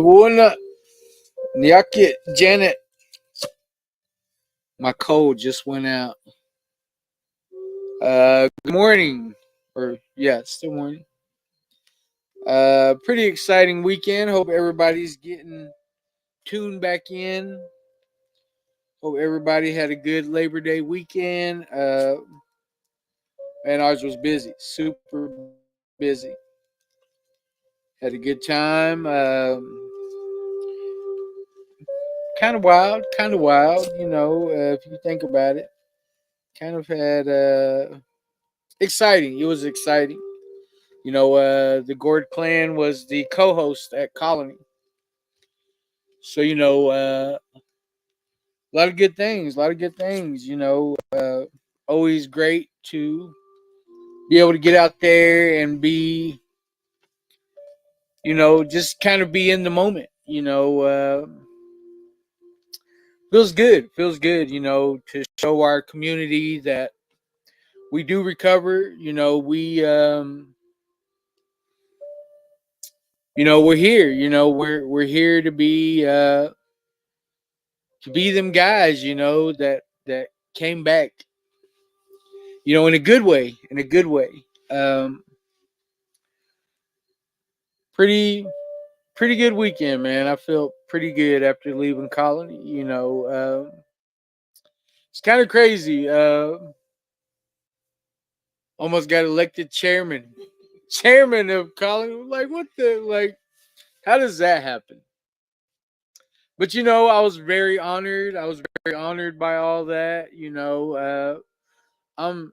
Buona Nyakit Janet. My cold just went out. Good morning. Or yeah, it's still morning. Pretty exciting weekend. Hope everybody's getting tuned back in. Hope everybody had a good Labor Day weekend. Man, ours was busy, super busy. Had a good time. Kind of wild. If you think about it, kind of had exciting. It was exciting. The Gord clan was the co-host at Colony, so a lot of good things. A lot of good things. Always great to be able to get out there and be, just kind of be in the moment. Feels good. Feels good. To show our community that we do recover. We're here. We're here to be them guys. That came back. In a good way. In a good way. Um, pretty pretty good weekend, man. I felt pretty good after leaving Colony. It's kind of crazy. Almost got elected chairman of Colony. Like what the like? How does that happen? But I was very honored. I was very honored by all that. I'm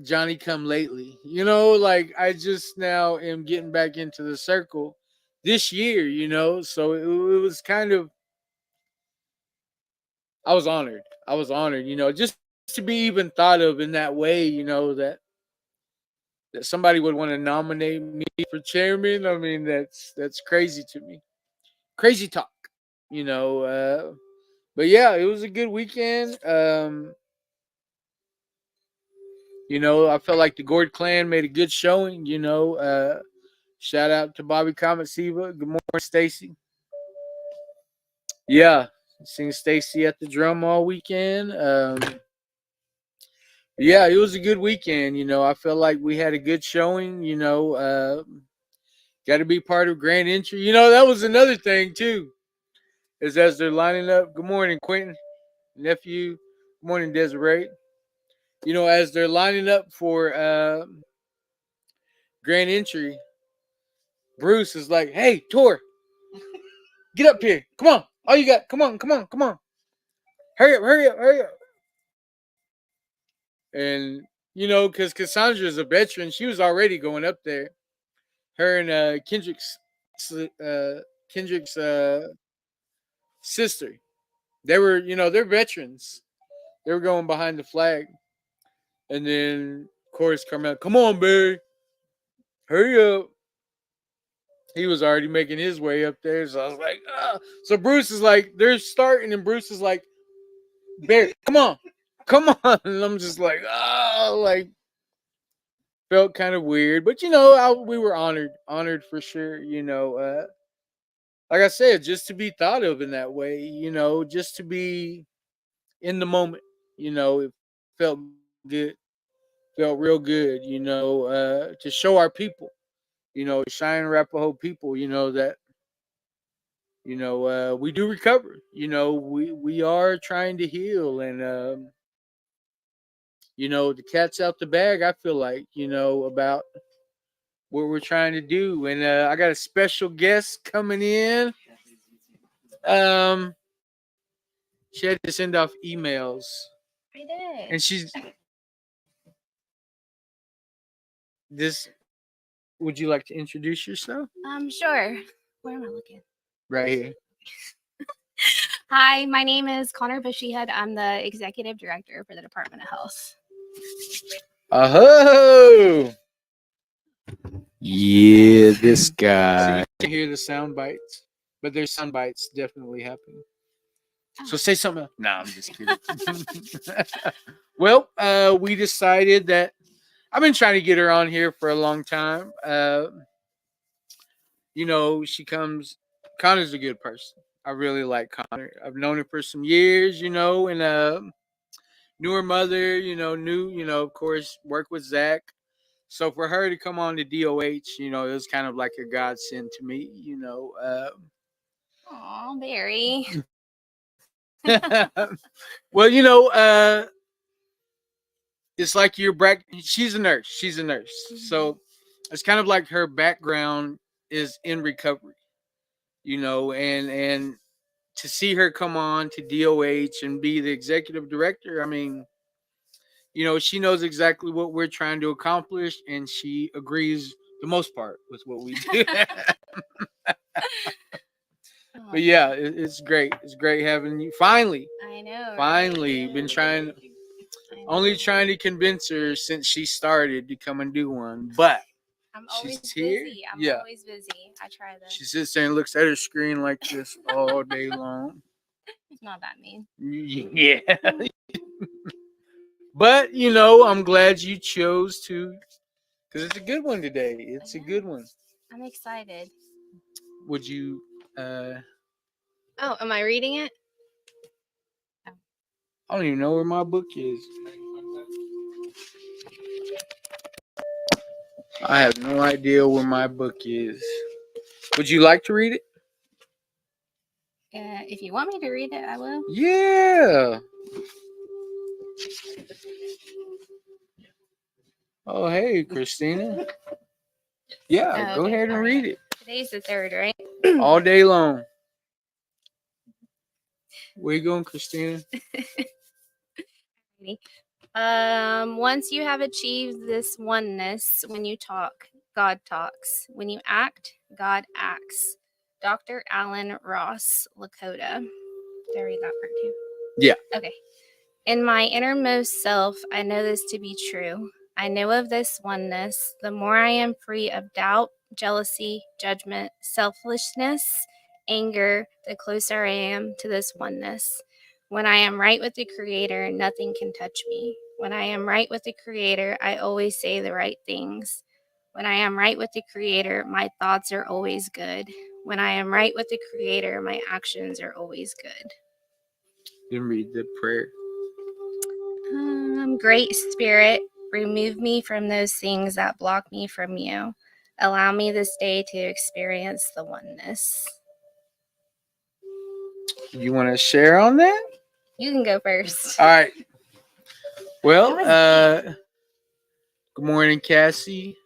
Johnny come lately. Like I just now am getting back into the circle this year. So it was kind of I was honored. I was honored. Just to be even thought of in that way. That somebody would want to nominate me for chairman. I mean, that's crazy to me. Crazy talk. You know. But yeah, it was a good weekend. I felt like the Gord clan made a good showing. Shout out to Bobby Comet Siva. Good morning, Stacy. Yeah, seen Stacy at the drum all weekend. Yeah, it was a good weekend. I felt like we had a good showing. Got to be part of Grand Entry. That was another thing too. Is as they're lining up. Good morning, Quentin, nephew. Good morning, Desiree. As they're lining up for Grand Entry, Bruce is like, "Hey, Tor, get up here. Come on. All you got. Come on, come on, come on. Hurry up, hurry up, hurry up." And because Cassandra is a veteran, she was already going up there. Her and uh, Kendrick's sister. They were, they're veterans. They were going behind the flag, and then of course Carmel, come on, Barry, hurry up. He was already making his way up there, so I was like, ah. So Bruce is like, they're starting, and Bruce is like, Barry, come on, come on, and I'm just like, oh, like felt kind of weird, but we were honored for sure. Like I said, just to be thought of in that way, just to be in the moment, it felt good, felt real good, to show our people, Cheyenne Arapaho people, that we do recover. We are trying to heal, and the cat's out the bag. I feel like about what we're trying to do, and I got a special guest coming in. Um, she had to send off emails, I did. and she's this. Would you like to introduce yourself? Sure. Where am I looking? Right here. Hi, my name is Connor Bushyhead. I'm the executive director for the Department of Health. Oh, yeah, this guy. So you can hear the sound bites, but there's sound bites definitely happening. So say something else. No, I'm just kidding. Well, we decided that I've been trying to get her on here for a long time. She comes Connor's a good person. I really like Connor. I've known her for some years, and knew her mother, knew, of course, worked with Zach. So for her to come on to DOH, it was kind of like a godsend to me. Aw, Barry. Well, it's like she's a nurse. She's a nurse. So it's kind of like her background is in recovery, and to see her come on to DOH and be the executive director, I mean, she knows exactly what we're trying to accomplish, and she agrees the most part with what we do. But yeah, it's great. It's great having you. Finally, I know. finally, Right? been only trying to convince her since she started to come and do one. But I'm always she's here. busy. I'm Yeah, always busy. I try this. she sits there and looks at her screen like this all day long. It's not that mean. Yeah. But I'm glad you chose to, because it's a good one today. It's a good one. I'm excited. Would you? Oh, am I reading it? I don't even know where my book is. I have no idea where my book is. Would you like to read it? If you want me to read it, I will. Yeah. Oh, hey, Christina. Yeah, go ahead and read it. Today's the 3rd, right? All day long. Where you going, Christina? Once you have achieved this oneness, when you talk, God talks. When you act, God acts. Dr. Alan Ross Lakota. Did I read that part too? Yeah. Okay. In my innermost self, I know this to be true. I know of this oneness. The more I am free of doubt, jealousy, judgment, selfishness, anger, the closer I am to this oneness. When I am right with the Creator, nothing can touch me. When I am right with the Creator, I always say the right things. When I am right with the Creator, my thoughts are always good. When I am right with the Creator, my actions are always good. Then read the prayer. Great Spirit, remove me from those things that block me from you. Allow me this day to experience the oneness. You want to share on that? You can go first. All right. Well, good morning, Cassie.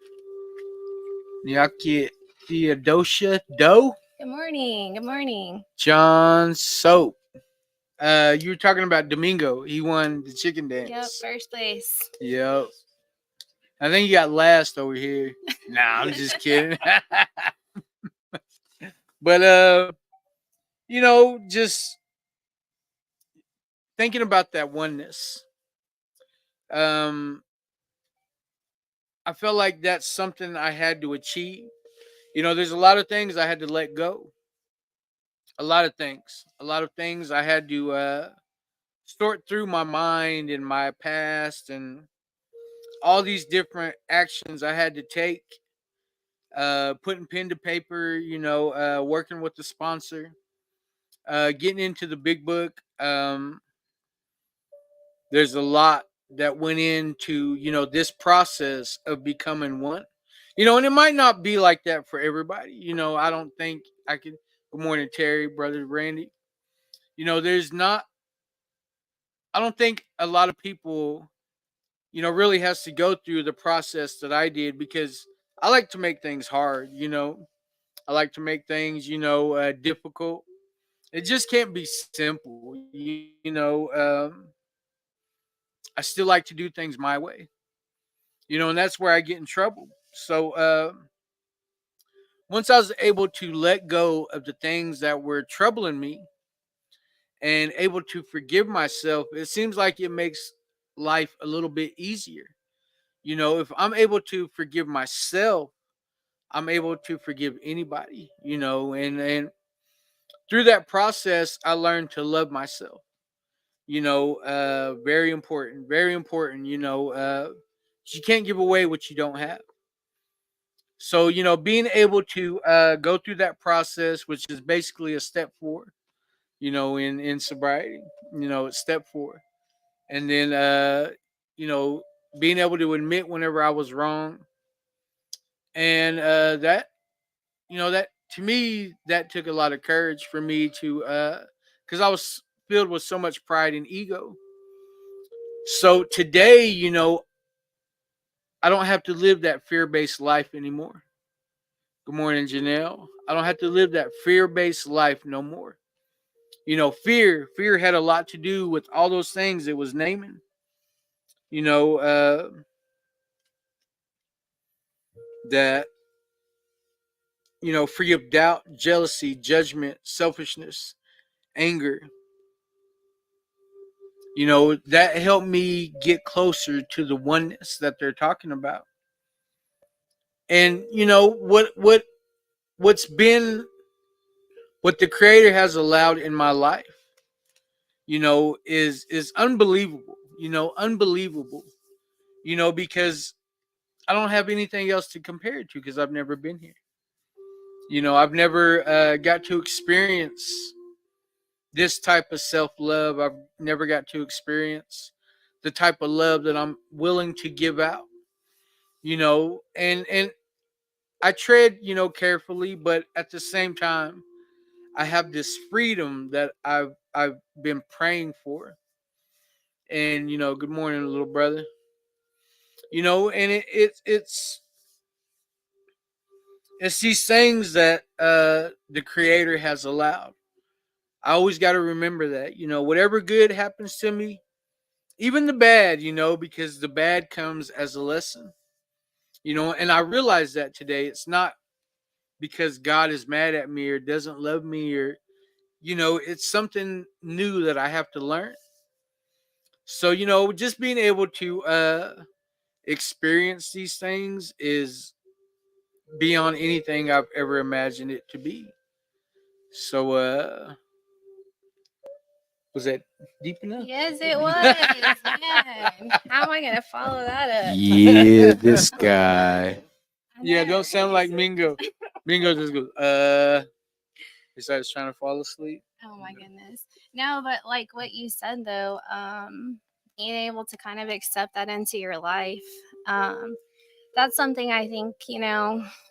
Nyaki Theodosia Doe. Good morning. Good morning. John Soap. You were talking about Domingo. He won the chicken dance. Yep, first place. Yep. I think he got last over here. Nah, I'm just kidding. But just thinking about that oneness. I felt like that's something I had to achieve. There's a lot of things I had to let go. A lot of things. I had to sort through my mind and my past and all these different actions I had to take. Putting pen to paper, working with the sponsor, getting into the big book. There's a lot that went into, this process of becoming one. And it might not be like that for everybody. I don't think I could. Good morning, Terry, brother Randy. There's not, I don't think a lot of people, really has to go through the process that I did, because I like to make things hard. I like to make things, difficult. It just can't be simple. I still like to do things my way, and that's where I get in trouble. So once I was able to let go of the things that were troubling me and able to forgive myself, it seems like it makes life a little bit easier. If I'm able to forgive myself, I'm able to forgive anybody, and through that process, I learned to love myself. Very important, very important. You can't give away what you don't have. So, being able to go through that process, which is basically a step 4, in sobriety, it's step 4. And then, you know, being able to admit whenever I was wrong. And that to me, that took a lot of courage for me to, because I was filled with so much pride and ego. So today, I don't have to live that fear based life anymore. Good morning, Janelle. I don't have to live that fear based life no more. Fear had a lot to do with all those things it was naming. You know, that, free of doubt, jealousy, judgment, selfishness, anger. That helped me get closer to the oneness that they're talking about. And what's been what the creator has allowed in my life, is unbelievable. Unbelievable. Because I don't have anything else to compare it to because I've never been here. I've never got to experience this type of self-love. I've never got to experience the type of love that I'm willing to give out. And I tread, carefully, but at the same time, I have this freedom that I've been praying for. And good morning, little brother. And it's these things that the creator has allowed. I always got to remember that, whatever good happens to me, even the bad, because the bad comes as a lesson, and I realize that today. It's not because God is mad at me or doesn't love me, or, it's something new that I have to learn. So, just being able to experience these things is beyond anything I've ever imagined it to be. So, was that deep enough? Yes, it was. Man, how am I gonna follow that up? Yeah, this guy. Yeah, don't sound like Mingo. Mingo just goes, he starts trying to fall asleep. Oh my goodness. No, but like what you said though, being able to kind of accept that into your life, that's something I think,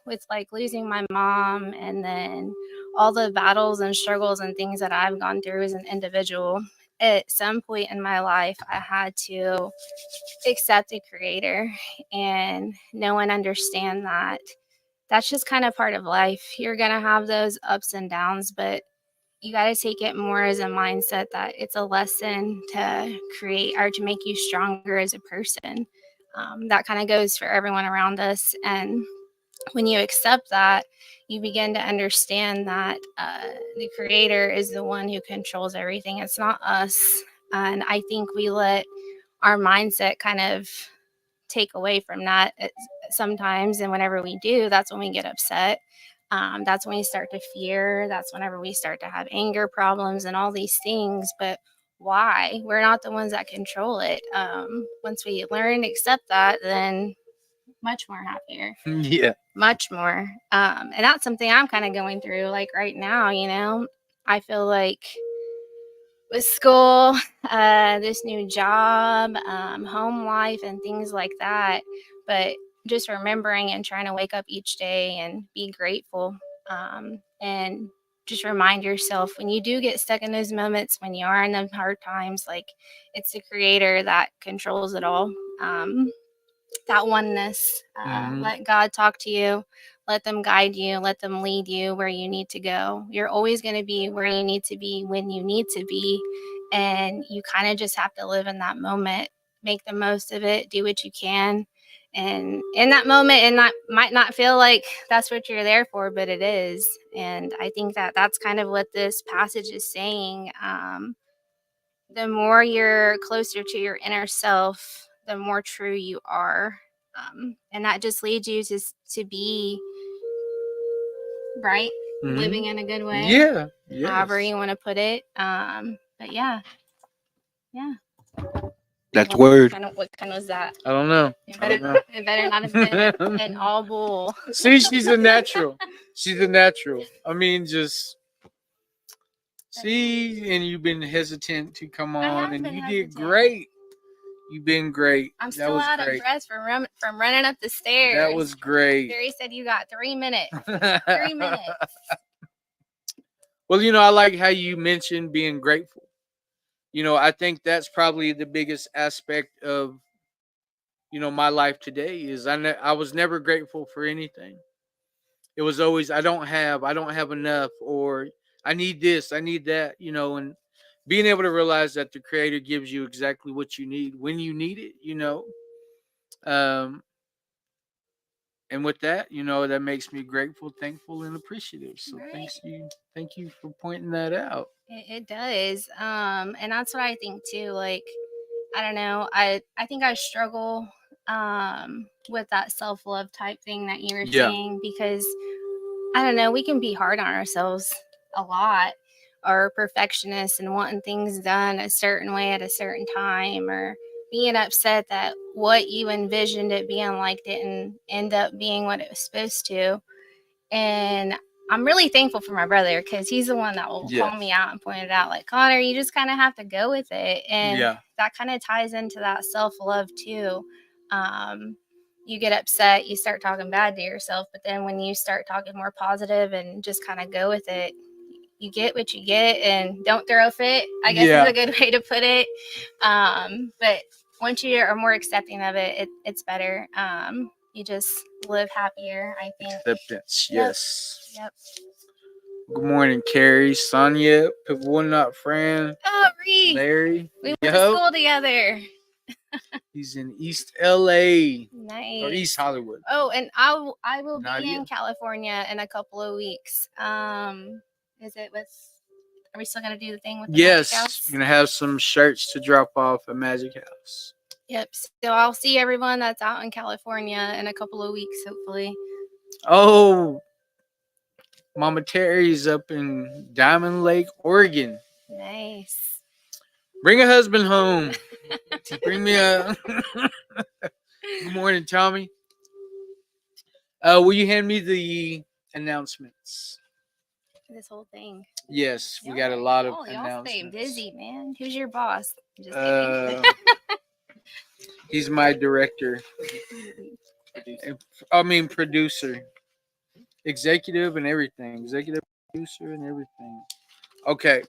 with like losing my mom and then all the battles and struggles and things that I've gone through as an individual, at some point in my life, I had to accept a creator and know and understand that that's just kind of part of life. You're going to have those ups and downs, but you got to take it more as a mindset that it's a lesson to create or to make you stronger as a person. That kind of goes for everyone around us. And when you accept that, you begin to understand that the creator is the one who controls everything. It's not us. And I think we let our mindset kind of take away from that sometimes. And whenever we do, that's when we get upset. That's when we start to fear. That's whenever we start to have anger problems and all these things. But why? We're not the ones that control it. Once we learn and accept that, then much more happier. Yeah. Much more. And that's something I'm kind of going through like right now, I feel like with school, this new job, home life, and things like that. But just remembering and trying to wake up each day and be grateful, and just remind yourself when you do get stuck in those moments, when you are in the hard times, like it's the creator that controls it all. That oneness, let God talk to you, let them guide you, let them lead you where you need to go. You're always going to be where you need to be when you need to be, and you kind of just have to live in that moment, make the most of it, do what you can. And in that moment, and that might not feel like that's what you're there for, but it is. And I think that that's kind of what this passage is saying. The more you're closer to your inner self, the more true you are. And that just leads you to be right, living in a good way. Yeah. Yes. However you want to put it. But yeah. That's the word. What kind was that? I don't know. It I better, don't know. it better not have been an all bull. See, she's a natural. She's a natural. I mean, just see, and you've been hesitant to come I on, have and been you hesitant. did great. You've been great. I'm That still was out of great. breath from running up the stairs. That was great. Barry said you got 3 minutes. 3 minutes. Well, I like how you mentioned being grateful. I think that's probably the biggest aspect of my life today is I was never grateful for anything. It was always I don't have enough, or I need this, I need that, and being able to realize that the creator gives you exactly what you need when you need it. Um and with that, that makes me grateful, thankful, and appreciative. So Right. thank you for pointing that out. It does. And that's what I think too. Like, I don't know. I think I struggle with that self-love type thing that you were Yeah. saying, because I don't know, we can be hard on ourselves a lot, or perfectionists and wanting things done a certain way at a certain time, or being upset that what you envisioned it being like didn't end up being what it was supposed to. And I'm really thankful for my brother, because he's the one that will Yes. call me out and point it out, like, Connor, you just kind of have to go with it. And Yeah. that kind of ties into that self-love too. You get upset, you start talking bad to yourself, but then when you start talking more positive and just kind of go with it, you get what you get, and don't throw a fit, I guess Yeah. is a good way to put it. But once you are more accepting of it, it's better. You just live happier, I think. Acceptance. Yep. Yes. Yep. Good morning, Carrie, Sonia, People Not Fran, Oh, Reese, Larry. we went to school together. He's in East LA Nice. or East Hollywood. Oh, and I will be Nadia. in California in a couple of weeks. Is it with? Are we still gonna do the thing with the Magic Yes, House? you're gonna have some shirts to drop off at Magic House. Yep. So I'll see everyone that's out in California in a couple of weeks, hopefully. Oh, Mama Terry's up in Diamond Lake, Oregon. Nice. Bring a husband home. Bring me a. Good morning, Tommy. Will you hand me the announcements? This whole thing. Yes, we got a lot of y'all announcements. stay busy, man. Who's your boss? Just Uh, kidding. He's my director. I mean, producer, executive, and everything. Executive producer and everything. Okay.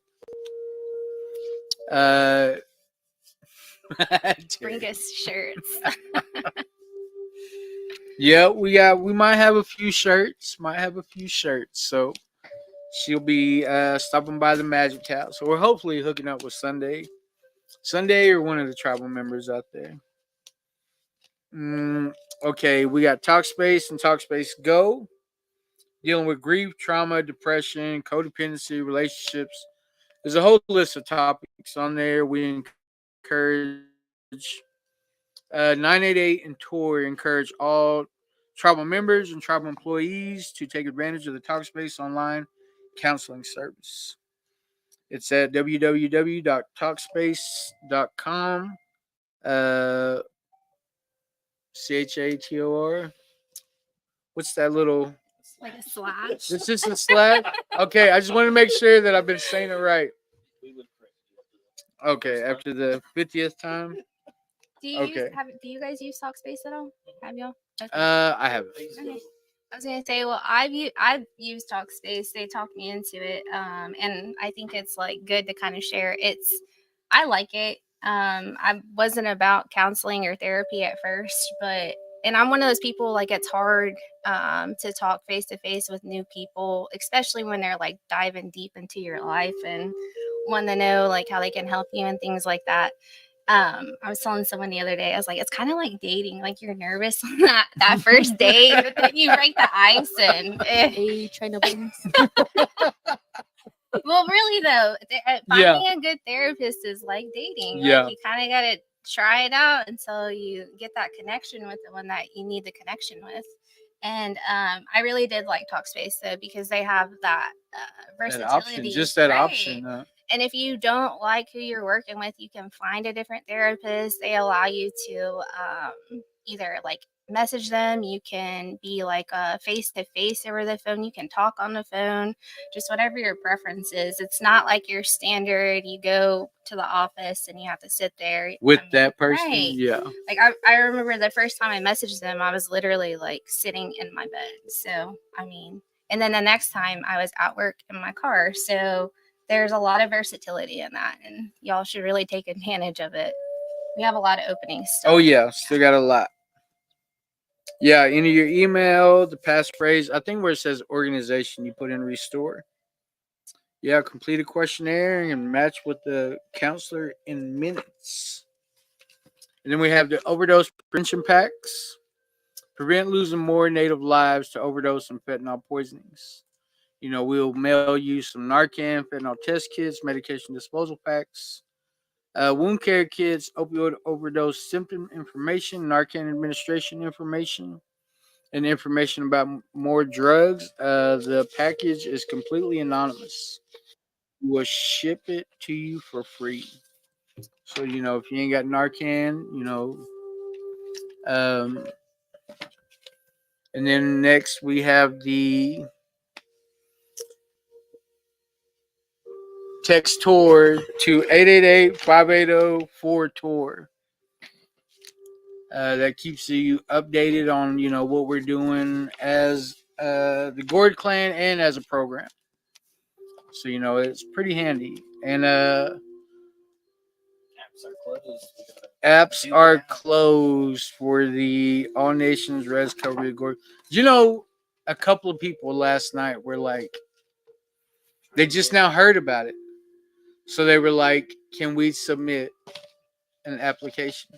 Bring us shirts. Yeah, we might have a few shirts. So she'll be stopping by the Magic House, or hopefully hooking up with Sunday or one of the tribal members out there. Okay, we got Talkspace and Talkspace Go, dealing with grief, trauma, depression, codependency, relationships. There's a whole list of topics on there. We encourage 988 and Tour encourage all tribal members and tribal employees to take advantage of the Talkspace online counseling service. It's at www.talkspace.com. CHATOR. What's that little? Like a slash. It's just a slash. Okay, I just want to make sure that I've been saying it right. Okay, after the 50th time. Do you guys use Talkspace at all? Have y'all? Okay. I haven't. Okay. I was gonna say, well, I've used Talkspace. They talked me into it, and I think it's like good to kind of share. I like it. I wasn't about counseling or therapy at first, and I'm one of those people, like, it's hard to talk face to face with new people, especially when they're like diving deep into your life and want to know like how they can help you and things like that. I was telling someone the other day, I was like, it's kind of like dating. Like, you're nervous on that first date, but then you break the ice and Hey, China buns. well, really though, finding a good therapist is like dating. Yeah. Like, you kind of got to try it out until you get that connection with the one that you need the connection with. And I really did like Talkspace though, because they have that versatility. That option, just that option. And if you don't like who you're working with, you can find a different therapist. They allow you to either like message them. You can be like face to face over the phone. You can talk on the phone, just whatever your preference is. It's not like your standard. You go to the office and you have to sit there with that person. right. Yeah. Like I remember the first time I messaged them, I was literally like sitting in my bed. So, I mean, and then the next time I was at work in my car. So there's a lot of versatility in that, and y'all should really take advantage of it. We have a lot of openings still. Oh yeah, still got a lot. Yeah, enter your email, the passphrase. I think where it says organization, you put in restore. Yeah, complete a questionnaire and match with the counselor in minutes. And then we have the overdose prevention packs. Prevent losing more native lives to overdose and fentanyl poisonings. You know, we'll mail you some Narcan, fentanyl test kits, medication disposal packs, wound care kits, opioid overdose symptom information, Narcan administration information, and information about more drugs. The package is completely anonymous. We will ship it to you for free. So, you know, if you ain't got Narcan, you know, and then next we have the text TOR to 888-580-4TOR. That keeps you updated on, you know, what we're doing as the Gord Clan and as a program. So, you know, it's pretty handy. And apps are closed for the All Nations Res Recovery Gord. You know, a couple of people last night were like, they just now heard about it. So they were like, can we submit an application?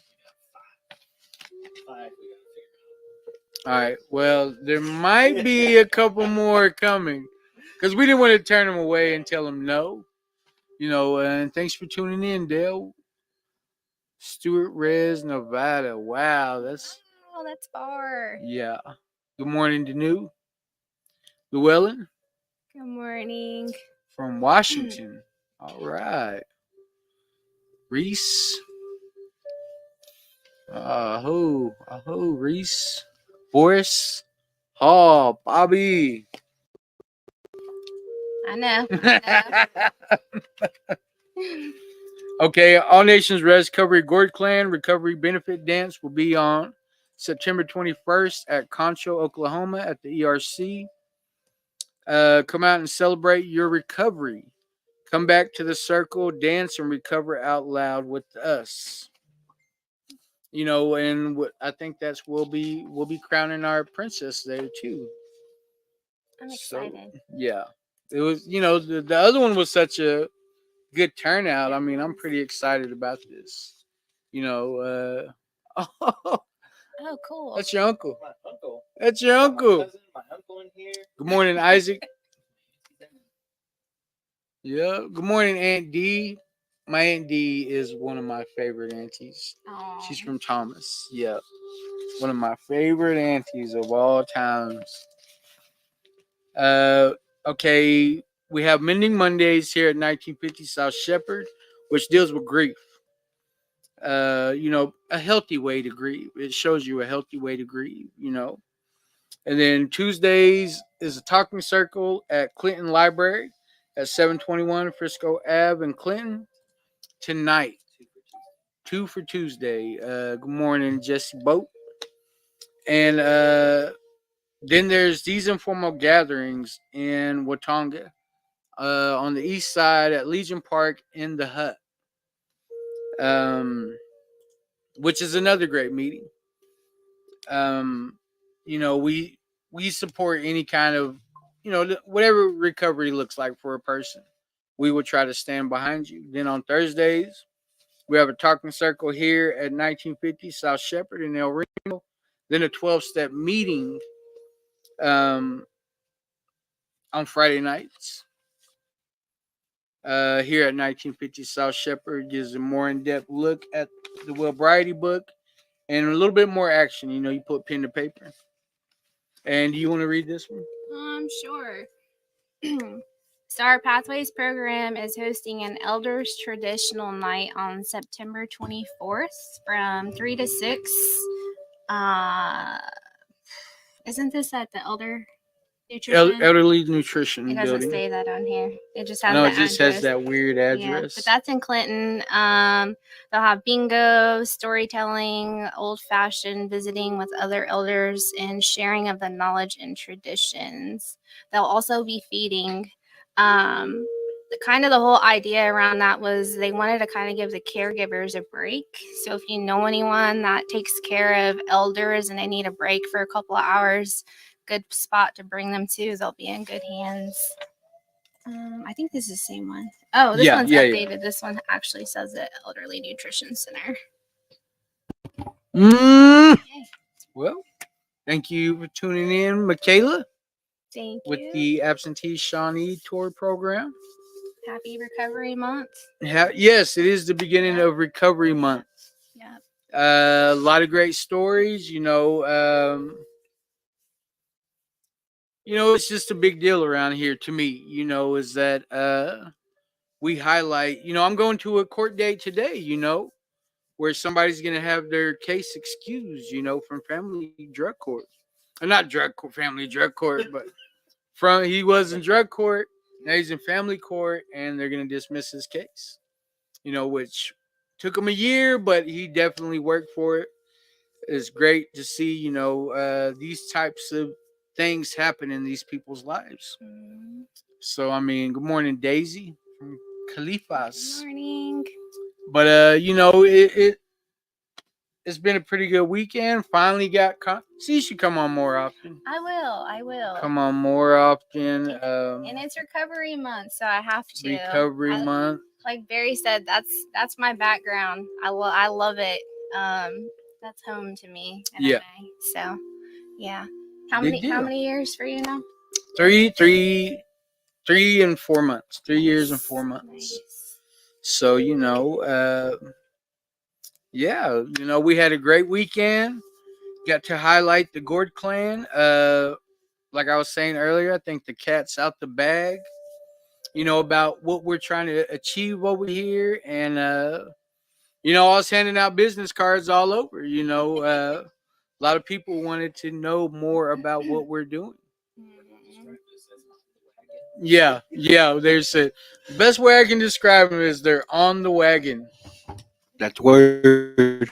All right. Well, there might be a couple more coming because we didn't want to turn them away and tell them no. You know, and thanks for tuning in, Dale. Stuart Res, Nevada. Wow, that's far. Yeah. Good morning, Danu. Llewellyn Good morning. from Washington. All right. Reese. Aho, Reese. Boris. Oh, Bobby. I know. Okay, All Nations Res Recovery Gord Clan Recovery Benefit Dance will be on September 21st at Concho, Oklahoma at the ERC. Come out and celebrate your recovery. Come back to the circle, dance, and recover out loud with us. You know, and I think that's we'll be crowning our princess there too. I'm excited. So, yeah, it was. You know, the other one was such a good turnout. I mean, I'm pretty excited about this. You know, Oh, cool. that's your uncle. My uncle. That's your uncle. My uncle in here. Good morning, Isaac. Yeah. Good morning, Aunt D. My Aunt D is one of my favorite aunties. Aww. She's from Thomas. Yeah. One of my favorite aunties of all times. Okay. We have Mending Mondays here at 1950 South Shepherd, which deals with grief. You know, a healthy way to grieve. It shows you a healthy way to grieve, you know. And then Tuesdays is a talking circle at Clinton Library at 721 Frisco Ave in Clinton. Tonight, 2 for Tuesday. Good morning, Jesse Boat. And then there's these informal gatherings in Watonga on the east side at Legion Park in the Hut, which is another great meeting. You know, we support any kind of, you know, whatever recovery looks like for a person. We will try to stand behind you. Then on Thursdays, we have a talking circle here at 1950 South Shepherd in El Reno. Then a 12-step meeting on Friday nights. Here at 1950 South Shepherd gives a more in-depth look at the Will Bridey book and a little bit more action. You know, you put pen to paper. And do you want to read this one? Sure. Star Pathways program is hosting an Elders Traditional Night on September 24th from 3 to 6. Isn't this at the Elder Nutrition? Elderly Nutrition It doesn't Building. say that on here. It just has No, the it just address. has that weird Yeah, address. but that's in Clinton. They'll have bingo, storytelling, old-fashioned visiting with other elders, and sharing of the knowledge and traditions. They'll also be feeding. The whole idea around that was they wanted to kind of give the caregivers a break. So if you know anyone that takes care of elders and they need a break for a couple of hours, good spot to bring them to. They'll be in good hands. I think this is the same one. Oh, this one's updated. This one actually says the Elderly Nutrition Center. Well, thank you for tuning in, Michaela. Thank you. With the Absentee Shawnee Tour program. Happy Recovery Month. Yes, it is the beginning of Recovery Month. Yeah. A lot of great stories, it's just a big deal around here to me, is that we highlight, I'm going to a court date today, where somebody's going to have their case excused, from family drug court. Not drug court, family drug court, but he was in drug court, now he's in family court, and they're going to dismiss his case, which took him a year, but he definitely worked for it. It's great to see, these types of things happen in these people's lives. So, good morning, Daisy from Califas. Good morning. But, it's been a pretty good weekend. Finally got you should come on more often. I will. Come on more often. And it's Recovery Month, so I have to. Recovery Month. Like Barry said, that's my background. I love it. That's home to me. Yeah. So, yeah. How many years for you now? 3 and 4 months. 3 years and 4 months. Nice. So, we had a great weekend. Got to highlight the Gord clan. Like I was saying earlier, I think the cat's out the bag, about what we're trying to achieve over here. And, I was handing out business cards all over, a lot of people wanted to know more about what we're doing. Yeah. There's the best way I can describe them is they're on the wagon. That's word.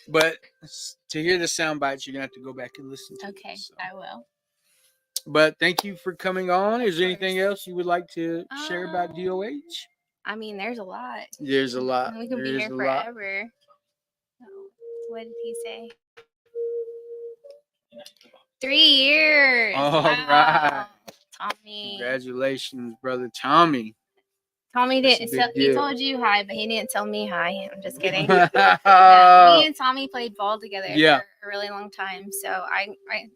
But to hear the sound bites, you're gonna have to go back and listen to. Okay, So. I will. But thank you for coming on. Is there anything else you would like to share about DOH? There's a lot. There's a lot. We could be here forever. What did he say? 3 years. All right. Tommy. Congratulations, brother Tommy. Tommy didn't. He told you hi, but he didn't tell me hi. I'm just kidding. Me and Tommy played ball together for a really long time. So I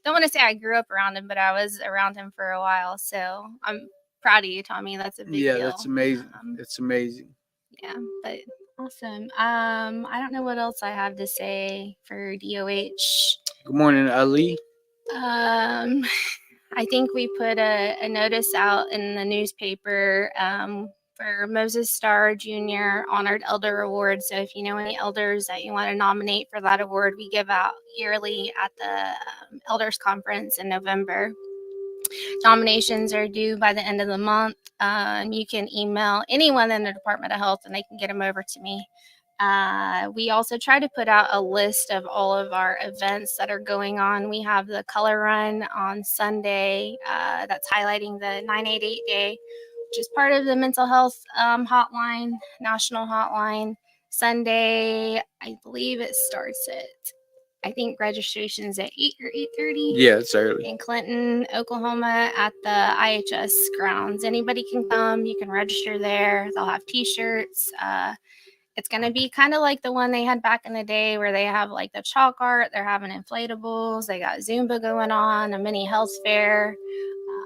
don't want to say I grew up around him, but I was around him for a while. So I'm proud of you, Tommy. That's a big deal. Yeah, that's amazing. It's amazing. Yeah, but awesome. I don't know what else I have to say for DOH. Good morning, Ali. I think we put a notice out in the newspaper for Moses Starr Jr. Honored Elder Award. So if you know any elders that you want to nominate for that award, we give out yearly at the Elders Conference in November. Nominations are due by the end of the month. You can email anyone in the Department of Health and they can get them over to me. We also try to put out a list of all of our events that are going on. We have the Color Run on Sunday that's highlighting the 988 Day, which is part of the mental health hotline, national hotline. Sunday, I believe it starts at, I think registration's at 8 or 8:30. Yeah, it's early. In Clinton, Oklahoma at the IHS grounds. Anybody can come. You can register there. They'll have t-shirts. It's going to be kind of like the one they had back in the day where they have like the chalk art. They're having inflatables. They got Zumba going on, a mini health fair.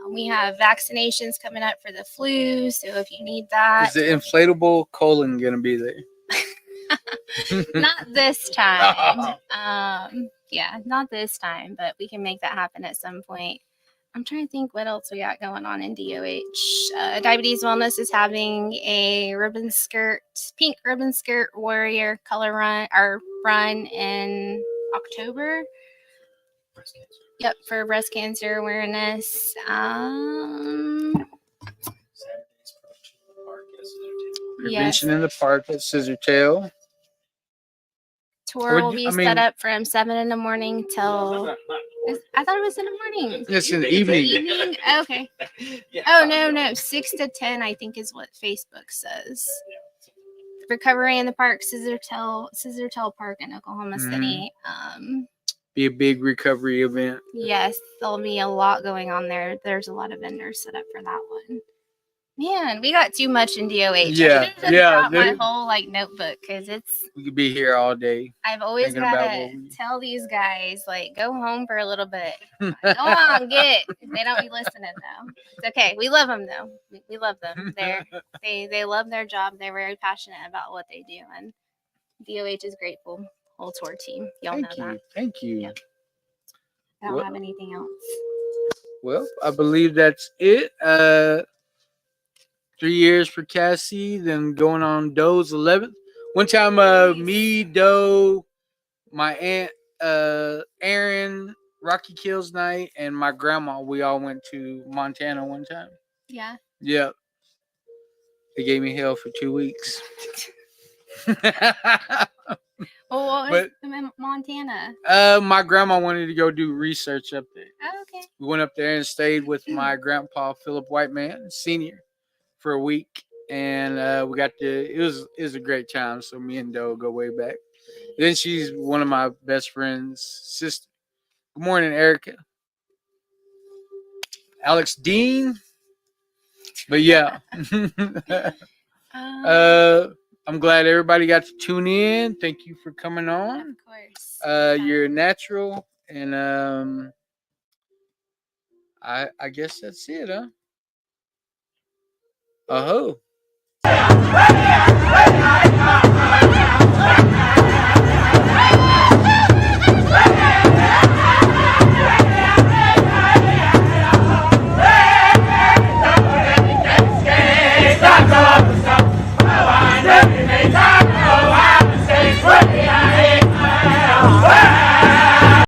We have vaccinations coming up for the flu. So if you need that. Is the inflatable colon going to be there? Not this time. Yeah, not this time, but we can make that happen at some point. I'm trying to think what else we got going on in DOH. Diabetes Wellness is having a pink ribbon skirt warrior color run in October. Breast cancer. Yep, for breast cancer awareness. Saturdays prevention in the park. Yes, entertainment. Yes, Prevention in the park at Scissortail. tour Would will you- be I set mean- up from 7 in the morning till. I thought it was in the morning. It's in the evening. Evening? Okay. Yeah, Oh no, 6 to 10 I think is what Facebook says. Recovery in the Park, Scissortail Park in Oklahoma Mhm. City. Be a big recovery event. Yes, there'll be a lot going on there. There's a lot of vendors set up for that one. Man, we got too much in DOH. Yeah, I should've yeah, brought my there- whole notebook because We could be here all day. I've always Thinking about gotta what we- tell these guys go home for a little bit. Go on, get it. They don't be listening though. It's okay. We love them though. We love them. They love their job. They're very passionate about what they do, and DOH is grateful. Whole tour team. Y'all Thank know you. that. Thank you. Yep. I don't Well- have anything else. Well, I believe that's it. 3 years for Cassie, then going on Doe's 11th. One time, me, Doe, my aunt, Aaron, Rocky Kills Night, and my grandma, we all went to Montana one time. Yeah. Yep. They gave me hell for 2 weeks. Well, what was But- in Montana? My grandma wanted to go do research up there. Oh, okay. We went up there and stayed with my grandpa, Philip Whiteman, senior, for a week. And we got to, it was a great time. So me and Doe go way back. Then she's one of my best friend's sister. Good morning, Erica. Alex Dean. But yeah. I'm glad everybody got to tune in. Thank you for coming on. Of course. You're natural, and I guess that's it, huh? Oh.